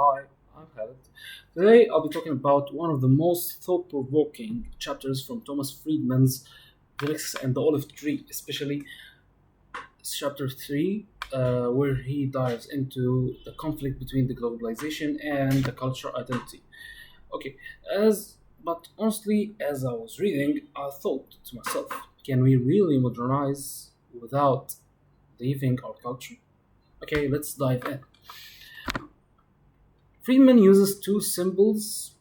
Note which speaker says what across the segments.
Speaker 1: Hi, I'm Khaled. Today I'll be talking about one of the most thought-provoking chapters from Thomas Freidman's The Lexus and the Olive Tree, especially chapter 3, where he dives into the conflict between the globalization and the cultural identity. Okay, but honestly, as I was reading, I thought to myself, can we really modernize without leaving our culture? Okay, let's dive in. Friedman uses two symbols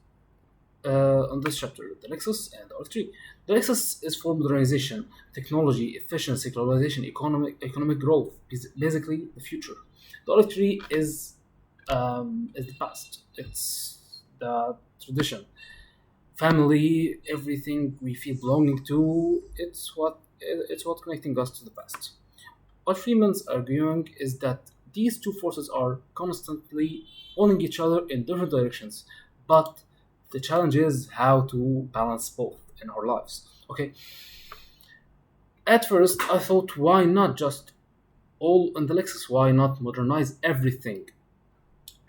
Speaker 1: on this chapter, the Lexus and the R3. The Lexus is for modernization, technology, efficiency, globalization, economic growth, basically the future. The R3 is the past. It's the tradition, family, everything we feel belonging to. It's what connecting us to the past. What Freeman's arguing is that these two forces are constantly pulling each other in different directions, but the challenge is how to balance both in our lives. Okay, at first I thought, why not just all in the Lexus? Why not modernize everything?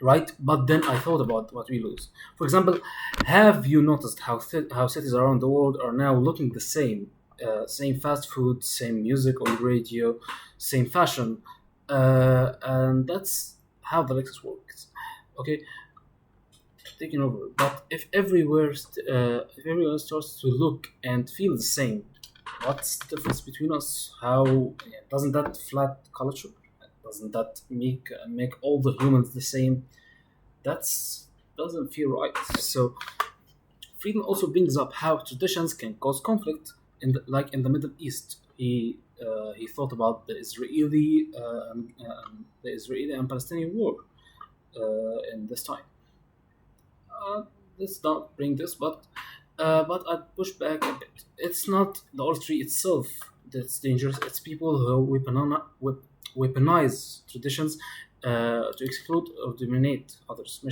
Speaker 1: Right, but then I thought about what we lose. For example, have you noticed how cities around the world are now looking the same? Same fast food, same music on radio, same fashion, and that's how the Lexus works. Okay, taking over. But if everyone starts to look and feel the same, what's the difference between us? How doesn't that flat culture? Doesn't that make all the humans the same? That's doesn't feel right. So Friedman also brings up how traditions can cause conflict like in the Middle East. He thought about the Israeli and Palestinian war in this time. Uh, let's not bring this, but I push back a bit. It's not the artistry itself that's dangerous. It's people who weaponize traditions to exclude or dominate others.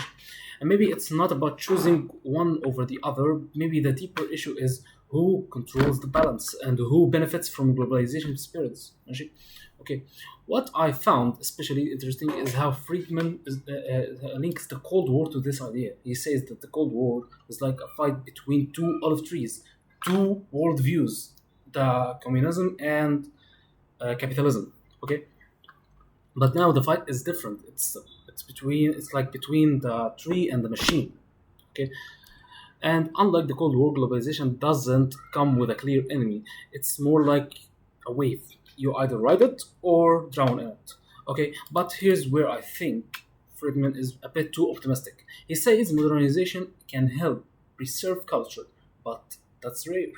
Speaker 1: And maybe it's not about choosing one over the other. Maybe the deeper issue is who controls the balance and who benefits from globalization spirits. ماشي? Okay, what I found especially interesting is how Friedman links the Cold War to this idea. He says that the Cold War is like a fight between two olive trees, two worldviews, the communism and capitalism. Okay, but now the fight is different. It's like between the tree and the machine. Okay, and unlike the Cold War, globalization doesn't come with a clear enemy. It's more like a wave. You either ride it or drown in it. Okay, but here's where I think Friedman is a bit too optimistic. He says modernization can help preserve culture, but that's rare.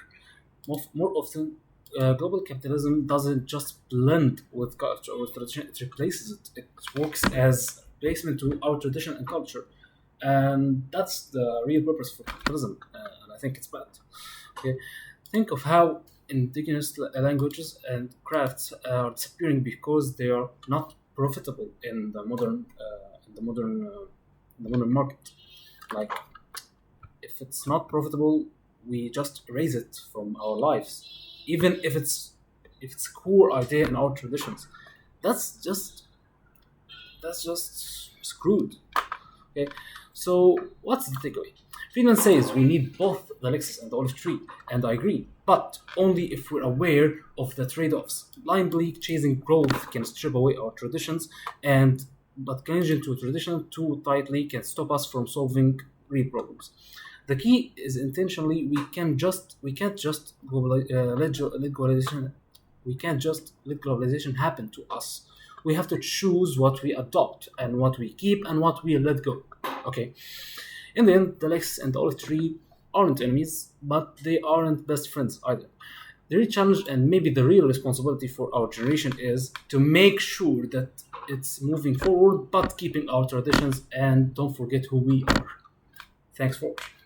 Speaker 1: More often, global capitalism doesn't just blend with culture or tradition, it replaces it. It works as replacement to our tradition and culture. And that's the real purpose for capitalism, and I think it's bad. Okay, think of how indigenous languages and crafts are disappearing because they are not profitable in the modern market. Like, if it's not profitable, we just erase it from our lives, even if it's a core idea in our traditions. That's just that's just screwed. Okay, so what's the takeaway? Friedman says we need both the Lexus and the olive tree, and I agree, but only if we're aware of the trade-offs. Blindly chasing growth can strip away our traditions, but clinging to a tradition too tightly can stop us from solving real problems. The key is intentionally. We can't just let globalization. We can't just let globalization happen to us. We have to choose what we adopt and what we keep and what we let go. Okay. In the end, the Lex and the olive tree aren't enemies, but they aren't best friends either. The real challenge and maybe the real responsibility for our generation is to make sure that it's moving forward, but keeping our traditions and don't forget who we are. Thanks for watching.